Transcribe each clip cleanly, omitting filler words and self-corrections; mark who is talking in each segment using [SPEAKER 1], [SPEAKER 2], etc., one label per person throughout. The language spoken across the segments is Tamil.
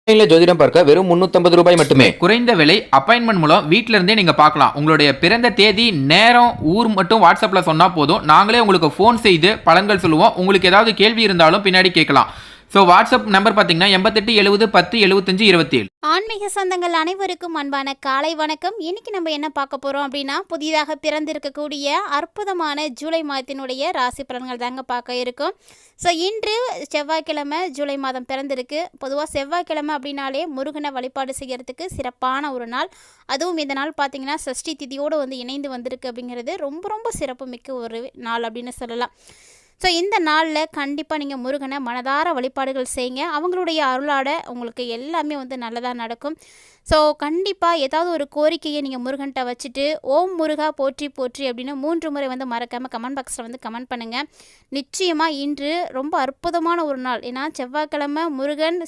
[SPEAKER 1] ஜோதிடம் பார்க்க வெறும் 350 ரூபாய் மட்டுமே.
[SPEAKER 2] குறைந்த விலை அப்பாயின்மெண்ட் மூலம் வீட்டில இருந்தே நீங்க பார்க்கலாம். உங்களுடைய பிறந்த தேதி, நேரம், ஊர் மட்டும் வாட்ஸ்அப்ல சொன்னா போதும். நாங்களே உங்களுக்கு ஃபோன் செய்து பலன்கள் சொல்லுவோம். உங்களுக்கு ஏதாவது கேள்வி இருந்தாலும் பின்னாடி கேட்கலாம். ஸோ வாட்ஸ்அப் நம்பர் பார்த்தீங்கன்னா 88 70 10 75 27.
[SPEAKER 3] ஆன்மீக சொந்தங்கள் அனைவருக்கும் அன்பான காலை வணக்கம். இன்னைக்கு நம்ம என்ன பார்க்க போகிறோம் அப்படின்னா, புதிதாக பிறந்திருக்கக்கூடிய அற்புதமான ஜூலை மாதத்தினுடைய ராசி பலன்கள் தாங்க பார்க்க இருக்கோம். ஸோ இன்று செவ்வாய்க்கிழமை ஜூலை மாதம் பிறந்திருக்கு. பொதுவாக செவ்வாய்க்கிழமை அப்படின்னாலே முருகனை வழிபாடு செய்கிறதுக்கு சிறப்பான ஒரு நாள். அதுவும் இந்த நாள் பார்த்திங்கன்னா சஷ்டி திதியோடு இணைந்து வந்திருக்கு அப்படிங்கிறது ரொம்ப ரொம்ப சிறப்பு மிக்க ஒரு நாள் அப்படின்னு சொல்லலாம். ஸோ இந்த நாளில் கண்டிப்பாக நீங்கள் முருகனை மனதார வழிபாடுகள் செய்யுங்க. அவங்களுடைய அருளாட உங்களுக்கு எல்லாமே நல்லதாக நடக்கும். ஸோ கண்டிப்பாக ஏதாவது ஒரு கோரிக்கையை நீங்கள் முருகன்கிட்ட வச்சுட்டு ஓம் முருகா போற்றி போற்றி அப்படின்னு 3 முறை மறக்காமல் கமெண்ட் பாக்ஸில் கமெண்ட் பண்ணுங்கள். நிச்சயமாக இன்று ரொம்ப அற்புதமான ஒரு நாள். ஏன்னா செவ்வாய்க்கிழமை, முருகன்,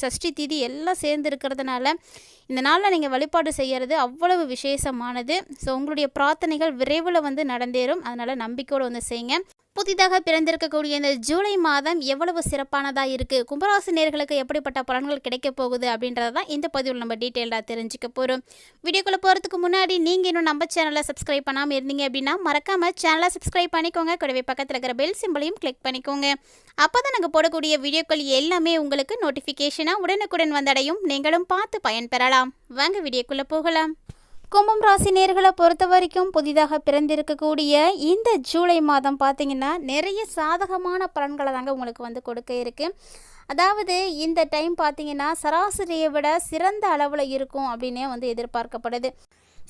[SPEAKER 3] சஷ்டி திதி எல்லாம் சேர்ந்து இருக்கிறதுனால இந்த நாளில் நீங்கள் வழிபாடு செய்கிறது அவ்வளவு விசேஷமானது. ஸோ உங்களுடைய பிரார்த்தனைகள் விரைவில் நடந்தேறும். அதனால் நம்பிக்கையோடு செய்யுங்க. புதிதாக பிறந்திருக்கக்கூடிய இந்த ஜூலை மாதம் எவ்வளவு சிறப்பானதாக இருக்குது, கும்பராசி நேயர்களுக்கு எப்படிப்பட்ட பலன்கள் கிடைக்க போகுது அப்படின்றத தான் இந்த பதிவில் நம்ம டீட்டெயிலாக தெரிஞ்சுக்க போகிறோம். வீடியோக்குள்ளே போகிறதுக்கு முன்னாடி நீங்கள் இன்னும் நம்ம சேனலை சப்ஸ்கிரைப் பண்ணாமல் இருந்தீங்க அப்படின்னா மறக்காமல் சேனலை சப்ஸ்கிரைப் பண்ணிக்கோங்க. கூடவே பக்கத்தில் இருக்கிற பெல் சிம்பிளையும் கிளிக் பண்ணிக்கோங்க. அப்போ தான் நாங்கள் போடக்கூடிய வீடியோக்கள் எல்லாமே உங்களுக்கு நோட்டிஃபிகேஷனாக உடனுக்குடன் வந்தடையும். நீங்களும் பார்த்து பயன்பெறலாம். வாங்க வீடியோக்குள்ளே போகலாம். கும்பம் ராசி நேர்களை பொறுத்த வரைக்கும் புதிதாக பிறந்திருக்கக்கூடிய இந்த ஜூலை மாதம் பார்த்திங்கன்னா நிறைய சாதகமான பலன்களை தாங்க உங்களுக்கு கொடுக்க இருக்குது. அதாவது இந்த டைம் பார்த்திங்கன்னா சராசரியை விட சிறந்த அளவில் இருக்கும் அப்படின்னே எதிர்பார்க்கப்படுது.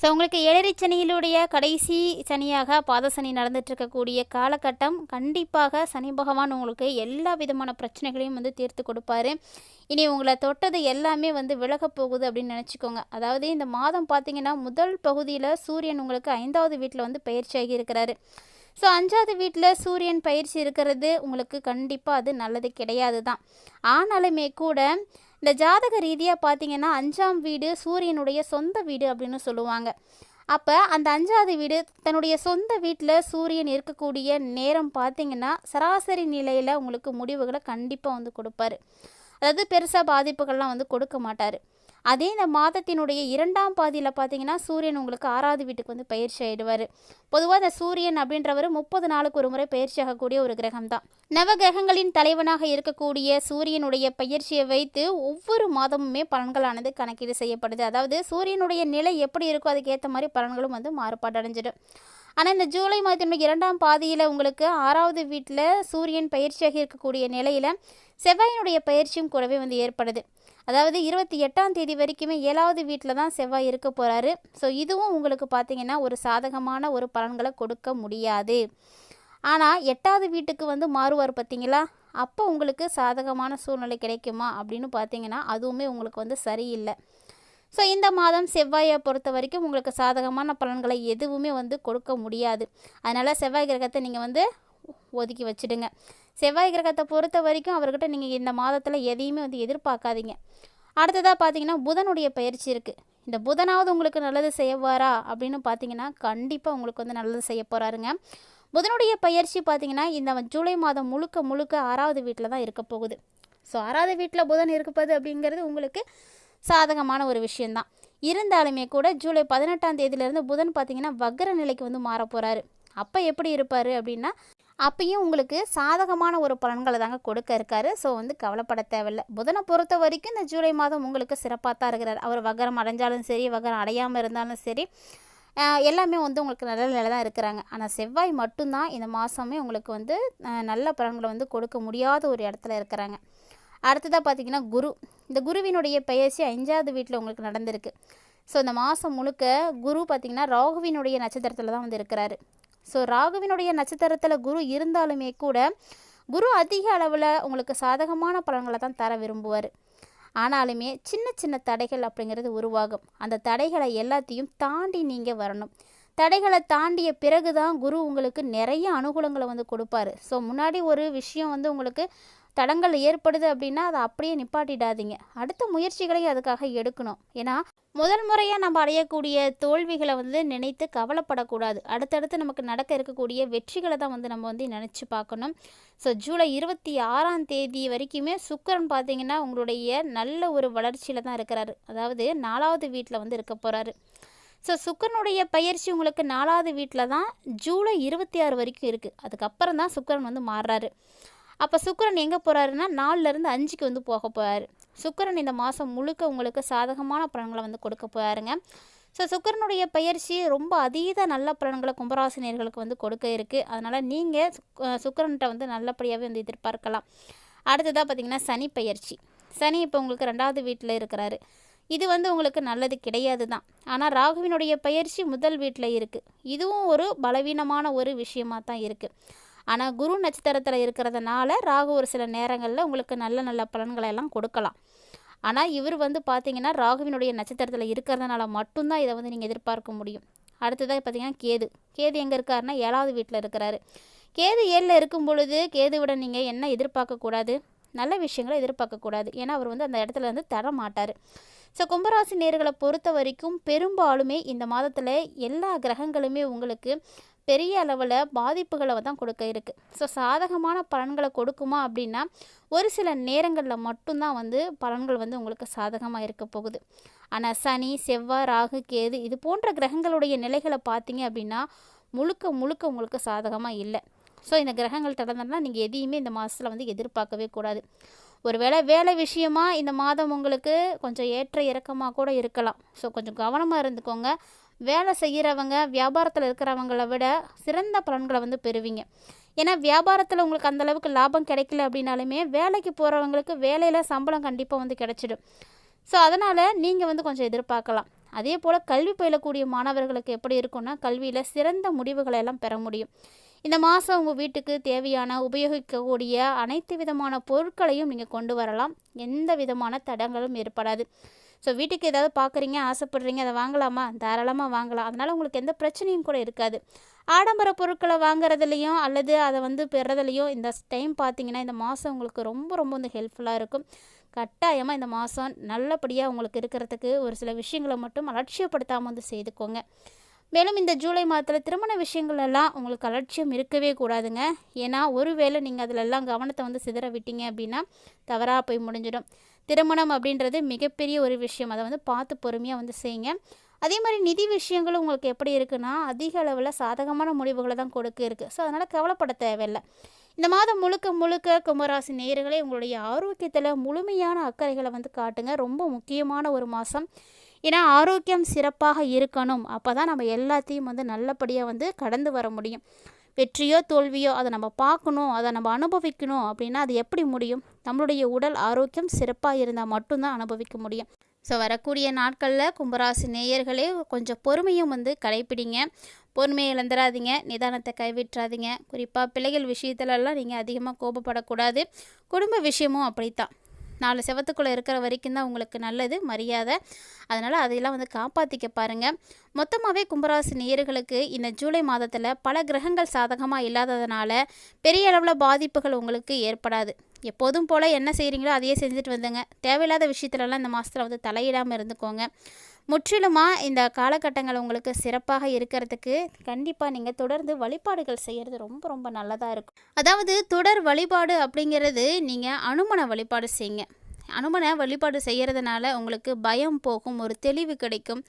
[SPEAKER 3] ஸோ உங்களுக்கு ஏழரை சனியிலுடைய கடைசி சனியாக பாதசனி நடந்துகிட்ருக்கக்கூடிய காலகட்டம். கண்டிப்பாக சனி பகவான் உங்களுக்கு எல்லா விதமான பிரச்சனைகளையும் தீர்த்து கொடுப்பாரு. இனி உங்களை தொட்டது எல்லாமே விலகப் போகுது அப்படின்னு நினச்சிக்கோங்க. அதாவது இந்த மாதம் பார்த்திங்கன்னா முதல் பகுதியில் சூரியன் உங்களுக்கு 5வது வீட்டில் பயிற்சியாகி இருக்கிறாரு. ஸோ 5வது வீட்டில் சூரியன் பயிற்சி இருக்கிறது உங்களுக்கு கண்டிப்பாக அது நல்லது கிடையாது தான். ஆனாலுமே கூட இந்த ஜாதக ரீதியாக பார்த்திங்கன்னா 5ஆம் வீடு சூரியனுடைய சொந்த வீடு அப்படின்னு சொல்லுவாங்க. அப்போ அந்த 5வது வீடு தன்னுடைய சொந்த வீட்டில் சூரியன் இருக்கக்கூடிய நேரம் பார்த்திங்கன்னா சராசரி நிலையில் உங்களுக்கு முடிவுகளை கண்டிப்பாக கொடுப்பாரு. அதாவது பெருசாக பாதிப்புகள்லாம் கொடுக்க மாட்டார். அதே இந்த மாதத்தினுடைய 2ஆம் பாதியில் பார்த்திங்கன்னா சூரியன் உங்களுக்கு 6வது வீட்டுக்கு பயிற்சி ஆகிடுவார். பொதுவாக இந்த சூரியன் அப்படின்றவர் 30 நாளுக்கு ஒரு முறை பயிற்சி ஆகக்கூடிய ஒரு கிரகம் தான். நவகிரகங்களின் தலைவனாக இருக்கக்கூடிய சூரியனுடைய பயிற்சியை வைத்து ஒவ்வொரு மாதமுமே பலன்களானது கணக்கீடு செய்யப்படுது. அதாவது சூரியனுடைய நிலை எப்படி இருக்கோ அதுக்கேற்ற மாதிரி பலன்களும் மாறுபாடு அடைஞ்சிடும். ஆனால் இந்த ஜூலை மாதத்தினுடைய 2ஆம் பாதியில் உங்களுக்கு 6வது வீட்டில் சூரியன் பயிற்சியாக இருக்கக்கூடிய நிலையில் செவ்வாயினுடைய பயிற்சியும் கூடவே ஏற்படுது. அதாவது 28ஆம் தேதி வரைக்குமே 7வது வீட்டில் தான் செவ்வாய் இருக்க போகிறாரு. ஸோ இதுவும் உங்களுக்கு பார்த்திங்கன்னா ஒரு சாதகமான ஒரு பலன்களை கொடுக்க முடியாது. ஆனால் 8வது வீட்டுக்கு மாறுவார் பார்த்திங்களா, அப்போ உங்களுக்கு சாதகமான சூழ்நிலை கிடைக்குமா அப்படின்னு பார்த்திங்கன்னா அதுவுமே உங்களுக்கு சரியில்லை. ஸோ இந்த மாதம் செவ்வாயை பொறுத்த வரைக்கும் உங்களுக்கு சாதகமான பலன்களை எதுவுமே கொடுக்க முடியாது. அதனால் செவ்வாய் கிரகத்தை நீங்கள் ஒதுக்கி வச்சுடுங்க. செவ்வாய் கிரகத்தை பொறுத்த வரைக்கும் அவர்கிட்ட நீங்கள் இந்த மாதத்தில் எதையுமே எதிர்பார்க்காதீங்க. அடுத்ததாக பார்த்தீங்கன்னா புதனுடைய பயிற்சி இருக்குது. இந்த புதனாவது உங்களுக்கு நல்லது செய்வாரா அப்படின்னு பார்த்தீங்கன்னா கண்டிப்பாக உங்களுக்கு நல்லது செய்ய போகிறாருங்க. புதனுடைய பயிற்சி பார்த்திங்கன்னா இந்த ஜூலை மாதம் முழுக்க முழுக்க 6வது வீட்டில் தான் இருக்க போகுது. ஸோ 6வது வீட்டில் புதன் இருப்பது அப்படிங்கிறது உங்களுக்கு சாதகமான ஒரு விஷயந்தான். இருந்தாலுமே கூட ஜூலை 18ஆம் தேதியிலேருந்து புதன் பார்த்திங்கன்னா வக்ர நிலைக்கு மாற போகிறாரு. அப்போ எப்படி இருப்பார் அப்படின்னா அப்பயும் உங்களுக்கு சாதகமான ஒரு பலன்களை தாங்க கொடுக்க இருக்காரு. ஸோ கவலைப்பட தேவையில்லை. புதனை பொறுத்த வரைக்கும் இந்த ஜூலை மாதம் உங்களுக்கு சிறப்பாக தான் இருக்கிறார். அவர் வக்ரம் அடைஞ்சாலும் சரி, வக்ரம் அடையாமல் இருந்தாலும் சரி, எல்லாமே உங்களுக்கு நல்ல நிலை தான் இருக்கிறாங்க. ஆனால் செவ்வாய் மட்டும்தான் இந்த மாதமே உங்களுக்கு நல்ல பலன்களை கொடுக்க முடியாத ஒரு இடத்துல இருக்கிறாங்க. அடுத்ததாக பார்த்திங்கன்னா குரு. இந்த குருவினுடைய பயிற்சி 5வது வீட்டில் உங்களுக்கு நடந்திருக்கு. ஸோ இந்த மாதம் முழுக்க குரு பார்த்திங்கன்னா ராகுவினுடைய நட்சத்திரத்தில் தான் இருக்கிறாரு. ஸோ ராகுவினுடைய நட்சத்திரத்தில் குரு இருந்தாலுமே கூட குரு அதிக அளவில் உங்களுக்கு சாதகமான பலன்களை தான் தர விரும்புவார். ஆனாலுமே சின்ன சின்ன தடைகள் அப்படிங்கிறது உருவாகும். அந்த தடைகளை எல்லாத்தையும் தாண்டி நீங்கள் வரணும். தடைகளை தாண்டிய பிறகு தான் குரு உங்களுக்கு நிறைய அனுகூலங்களை கொடுப்பார். ஸோ முன்னாடி ஒரு விஷயம் உங்களுக்கு தடங்கள் ஏற்படுது அப்படின்னா அதை அப்படியே நிப்பாட்டிடாதீங்க. அடுத்த முயற்சிகளையும் அதுக்காக எடுக்கணும். ஏன்னா முதல் முறையாக நம்ம அடையக்கூடிய தோல்விகளை வந்து நினைத்து கவலைப்படக்கூடாது. அடுத்தடுத்து நமக்கு நடக்க இருக்கக்கூடிய வெற்றிகளை தான் வந்து நம்ம வந்து நினச்சி பார்க்கணும். ஸோ ஜூலை 26ஆம் தேதி வரைக்குமே சுக்கிரன் பார்த்தீங்கன்னா உங்களுடைய நல்ல ஒரு வளர்ச்சியில் தான் இருக்கிறாரு. அதாவது 4வது வீட்டில் வந்து இருக்க போகிறாரு. ஸோ சுக்கிரனுடைய பயிற்சி உங்களுக்கு 4வது வீட்டில் தான் ஜூலை 26 வரைக்கும் இருக்குது. அதுக்கப்புறம் தான் சுக்கிரன் வந்து மாறுறாரு. அப்போ சுக்கிரன் எங்கே போகிறாருன்னா 4லேருந்து 5க்கு வந்து போக போகிறாரு. சுக்கிரன் இந்த மாதம் முழுக்க உங்களுக்கு சாதகமான பலன்களை வந்து கொடுக்க போகிறாருங்க. ஸோ சுக்கிரனுடைய பயிற்சி ரொம்ப அதீத நல்ல பலன்களை கும்பராசினியர்களுக்கு வந்து கொடுக்க இருக்குது. அதனால் நீங்கள் சுக்கிரன்கிட்ட வந்து நல்லபடியாகவே வந்து எதிர்பார்க்கலாம். அடுத்ததாக பார்த்திங்கன்னா சனி பயிற்சி. சனி இப்போ உங்களுக்கு 2வது வீட்டில் இருக்கிறாரு. இது வந்து உங்களுக்கு நல்லது கிடையாது தான். ஆனால் ராகுவினுடைய பயிற்சி முதல் வீட்டில் இருக்குது. இதுவும் ஒரு பலவீனமான ஒரு விஷயமாக தான் இருக்குது. ஆனால் குரு நட்சத்திரத்தில் இருக்கிறதுனால ராகு ஒரு சில நேரங்களில் உங்களுக்கு நல்ல நல்ல பலன்களை எல்லாம் கொடுக்கலாம். ஆனால் இவர் வந்து பார்த்திங்கன்னா ராகுவினுடைய நட்சத்திரத்தில் இருக்கிறதுனால மட்டும்தான் இதை வந்து நீங்கள் எதிர்பார்க்க முடியும். அடுத்ததாக பார்த்திங்கன்னா கேது எங்கே இருக்காருன்னா 7வது வீட்டில் இருக்கிறாரு. கேது 7ல் இருக்கும் பொழுது கேதுவிட நீங்கள் என்ன எதிர்பார்க்கக்கூடாது, நல்ல விஷயங்களை எதிர்பார்க்கக்கூடாது. ஏன்னா அவர் வந்து அந்த இடத்துல வந்து தர மாட்டார். ஸோ கும்பராசி நேர்களை பொறுத்த வரைக்கும் பெரும்பாலுமே இந்த மாதத்தில் எல்லா கிரகங்களுமே உங்களுக்கு பெரிய அளவில் பாதிப்புகளை தான் கொடுக்க இருக்குது. ஸோ சாதகமான பலன்களை கொடுக்குமா அப்படின்னா ஒரு சில நேரங்களில் மட்டும்தான் வந்து பலன்கள் வந்து உங்களுக்கு சாதகமாக இருக்க போகுது. ஆனால் சனி, செவ்வாய், ராகு, கேது இது போன்ற கிரகங்களுடைய நிலைகளை பார்த்தீங்க அப்படின்னா முழுக்க முழுக்க உங்களுக்கு சாதகமாக இல்லை. ஸோ இந்த கிரகங்கள்கிட்ட இருந்ததுனா நீங்கள் எதையுமே இந்த மாதத்தில் வந்து எதிர்பார்க்கவே கூடாது. ஒருவேளை வேலை விஷயமாக இந்த மாதம் உங்களுக்கு கொஞ்சம் ஏற்ற இறக்கமாக கூட இருக்கலாம். ஸோ கொஞ்சம் கவனமாக இருந்துக்கோங்க. வேலை செய்கிறவங்க வியாபாரத்தில் இருக்கிறவங்கள விட சிறந்த பலன்களை வந்து பெறுவீங்க. ஏன்னா வியாபாரத்தில் உங்களுக்கு அந்தளவுக்கு லாபம் கிடைக்கல அப்படின்னாலுமே வேலைக்கு போகிறவங்களுக்கு வேலையில் சம்பளம் கண்டிப்பாக வந்து கிடைச்சிடும். ஸோ அதனால் நீங்கள் வந்து கொஞ்சம் எதிர்பார்க்கலாம். அதே போல் கல்வி பயிலக்கூடிய மாணவர்களுக்கு எப்படி இருக்குன்னா கல்வியில் சிறந்த முடிவுகளை எல்லாம் பெற முடியும். இந்த மாதம் உங்கள் வீட்டுக்கு தேவையான உபயோகிக்கக்கூடிய அனைத்து விதமான பொருட்களையும் நீங்கள் கொண்டு வரலாம். எந்த விதமான தடங்களும் ஏற்படாது. ஸோ வீட்டுக்கு ஏதாவது பார்க்குறீங்க, ஆசைப்படுறீங்க, அதை வாங்கலாமா, தாராளமாக வாங்கலாம். அதனால் உங்களுக்கு எந்த பிரச்சனையும் கூட இருக்காது. ஆடம்பர பொருட்களை வாங்குறதுலையும் அல்லது அதை வந்து பெறதுலையும் இந்த டைம் பார்த்திங்கன்னா இந்த மாதம் உங்களுக்கு ரொம்ப ரொம்ப வந்து ஹெல்ப்ஃபுல்லாக இருக்கும். கட்டாயமாக இந்த மாதம் நல்லபடியாக உங்களுக்கு இருக்கிறதுக்கு ஒரு சில விஷயங்களை மட்டும் அலட்சியப்படுத்தாமல் வந்து செய்துக்கோங்க. மேலும் இந்த ஜூலை மாதத்தில் திருமண விஷயங்கள் எல்லாம் உங்களுக்கு அலட்சியம் இருக்கவே கூடாதுங்க. ஏன்னா ஒருவேளை நீங்கள் அதிலெல்லாம் கவனத்தை வந்து சிதற விட்டீங்க அப்படின்னா தவறாக போய் முடிஞ்சிடும். திருமணம் அப்படின்றது மிகப்பெரிய ஒரு விஷயம். அதை வந்து பார்த்து பொறுமையாக வந்து செய்யுங்க. அதே மாதிரி நிதி விஷயங்களும் உங்களுக்கு எப்படி இருக்குன்னா அதிக அளவில் சாதகமான முடிவுகளை தான் கொடுக்க இருக்குது. ஸோ அதனால் கவலைப்பட தேவையில்லை. இந்த மாதம் முழுக்க முழுக்க கும்பராசி நேயர்களே உங்களுடைய ஆரோக்கியத்தில் முழுமையான அக்கறைகளை வந்து காட்டுங்க. ரொம்ப முக்கியமான ஒரு மாதம். ஏன்னா ஆரோக்கியம் சிறப்பாக இருக்கணும். அப்போ தான் நம்ம எல்லாத்தையும் வந்து நல்லபடியாக வந்து கடந்து வர முடியும். வெற்றியோ தோல்வியோ அதை நம்ம பார்க்கணும், அதை நம்ம அனுபவிக்கணும் அப்படின்னா அது எப்படி முடியும்? நம்மளுடைய உடல் ஆரோக்கியம் சிறப்பாக இருந்தால் மட்டும்தான் அனுபவிக்க முடியும். ஸோ வரக்கூடிய நாட்களில் கும்பராசி நேயர்களே கொஞ்சம் பொறுமையும் வந்து கடைப்பிடிங்க. பொறுமையை இழந்துடாதீங்க, நிதானத்தை கைவிட்டுறாதீங்க. குறிப்பாக பிள்ளைகள் விஷயத்துலலாம் நீங்கள் அதிகமாக கோபப்படக்கூடாது. குடும்ப விஷயமும் அப்படித்தான். 4 செவத்துக்குள்ளே இருக்கிற வரைக்கும் தான் உங்களுக்கு நல்லது, மரியாதை. அதனால் அதையெல்லாம் வந்து காப்பாற்றிக்க பாருங்கள். மொத்தமாகவே கும்பராசி நேயர்களுக்கு இந்த ஜூலை மாதத்தில் பல கிரகங்கள் சாதகமாக இல்லாததுனால பெரிய அளவில் பாதிப்புகள் உங்களுக்கு ஏற்படாது. எப்போதும் போல் என்ன செய்கிறீங்களோ அதையே செஞ்சுட்டு வந்துங்க. தேவையில்லாத விஷயத்துலலாம் இந்த மாதத்தில் வந்து தலையிடாமல் இருந்துக்கோங்க. முற்றிலுமாக இந்த காலகட்டங்கள் உங்களுக்கு சிறப்பாக இருக்கிறதுக்கு கண்டிப்பாக நீங்கள் தொடர்ந்து வழிபாடுகள் செய்கிறது ரொம்ப ரொம்ப நல்லதாக இருக்கும். அதாவது தொடர் வழிபாடு அப்படிங்கிறது நீங்கள் அனுமன வழிபாடு செய்யுங்க. அனுமன வழிபாடு செய்கிறதுனால உங்களுக்கு பயம் போகும், ஒரு தெளிவு கிடைக்கும்,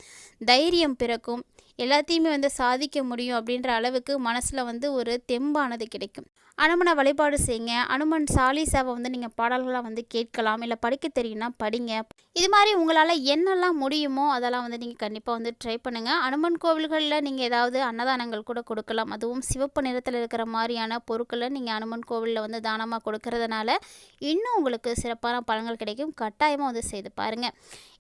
[SPEAKER 3] தைரியம் பிறக்கும், எல்லாத்தையுமே வந்து சாதிக்க முடியும் அப்படின்ற அளவுக்கு மனசில் வந்து ஒரு தெம்பானது கிடைக்கும். அனுமனை வழிபாடு செய்யுங்க. அனுமன் சாலிசாவை வந்து நீங்கள் பாடல்களாக வந்து கேட்கலாம், இல்லை படிக்க தெரியும்னா படிங்க. இது மாதிரி உங்களால் என்னெல்லாம் முடியுமோ அதெல்லாம் வந்து நீங்கள் கண்டிப்பாக வந்து ட்ரை பண்ணுங்கள். அனுமன் கோவில்களில் நீங்கள் ஏதாவது அன்னதானங்கள் கூட கொடுக்கலாம். அதுவும் சிவப்பு நிறத்தில் இருக்கிற மாதிரியான பொருட்களை நீங்கள் அனுமன் கோவிலில் வந்து தானமாக கொடுக்கறதுனால இன்னும் உங்களுக்கு சிறப்பான பலன்கள் கிடைக்கும். கட்டாயமாக வந்து செய்து பாருங்கள்.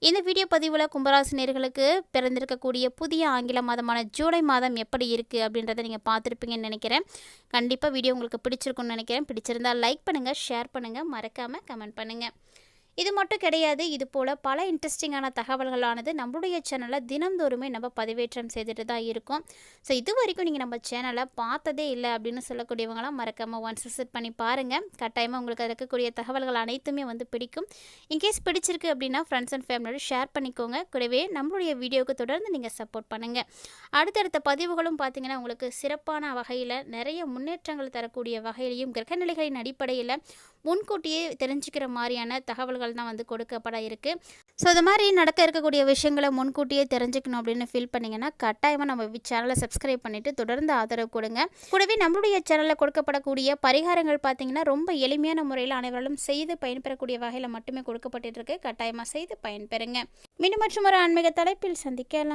[SPEAKER 3] இந்த வீடியோ பதிவில் கும்பராசி நேயர்களுக்கு பிறந்திருக்கக்கூடிய புதிய ஆங்கில மாதமான ஜூலை மாதம் எப்படி இருக்குது அப்படின்றத நீங்கள் பார்த்துருப்பீங்கன்னு நினைக்கிறேன். கண்டிப்பாக வீடியோ உங்களுக்கு பிடிச்சிருக்குன்னு நினைக்கிறேன். பிடிச்சிருந்தால் லைக் பண்ணுங்கள், ஷேர் பண்ணுங்கள், மறக்காமல் கமெண்ட் பண்ணுங்கள். இது மட்டும் கிடையாது, இது போல் பல இன்ட்ரெஸ்டிங்கான தகவல்களானது நம்மளுடைய சேனலில் தினந்தோறுமே நம்ம பதிவேற்றம் செய்துட்டு தான் இருக்கோம். ஸோ இது வரைக்கும் நீங்கள் நம்ம சேனலை பார்த்ததே இல்லை அப்படின்னு சொல்லக்கூடியவங்களாம் மறக்காமல் ஒன்ஸ் விசிட் பண்ணி பாருங்கள். கட்டாயமாக உங்களுக்கு இருக்கக்கூடிய தகவல்கள் அனைத்துமே வந்து பிடிக்கும். இன்கேஸ் பிடிச்சிருக்கு அப்படின்னா ஃப்ரெண்ட்ஸ் அண்ட் ஃபேமிலியோட ஷேர் பண்ணிக்கோங்க. கூடவே நம்மளுடைய வீடியோவுக்கு தொடர்ந்து நீங்கள் சப்போர்ட் பண்ணுங்கள். அடுத்தடுத்த பதிவுகளும் பார்த்தீங்கன்னா உங்களுக்கு சிறப்பான வகையில் நிறைய முன்னேற்றங்கள் தரக்கூடிய வகையிலையும் கிரகநிலைகளின் அடிப்படையில் முன்கூட்டியே தெரிஞ்சுக்கிற மாதிரியான தகவல்கள் தான் வந்து கொடுக்கப்பட இருக்குது. ஸோ இது மாதிரி நடக்க இருக்கக்கூடிய விஷயங்களை முன்கூட்டியே தெரிஞ்சுக்கணும் அப்படின்னு ஃபீல் பண்ணிங்கன்னா கட்டாயமாக நம்ம சேனலை சப்ஸ்கிரைப் பண்ணிவிட்டு தொடர்ந்து ஆதரவு கொடுங்க. கூடவே நம்மளுடைய சேனலில் கொடுக்கப்படக்கூடிய பரிகாரங்கள் பார்த்திங்கன்னா ரொம்ப எளிமையான முறையில் அனைவரும் செய்து பயன்பெறக்கூடிய வகையில் மட்டுமே கொடுக்கப்பட்டு இருக்கு. கட்டாயமாக செய்து பயன்பெறுங்க. மீண்டும் மற்றும் ஒரு ஆன்மீக தலைப்பில் சந்திக்கலாம்.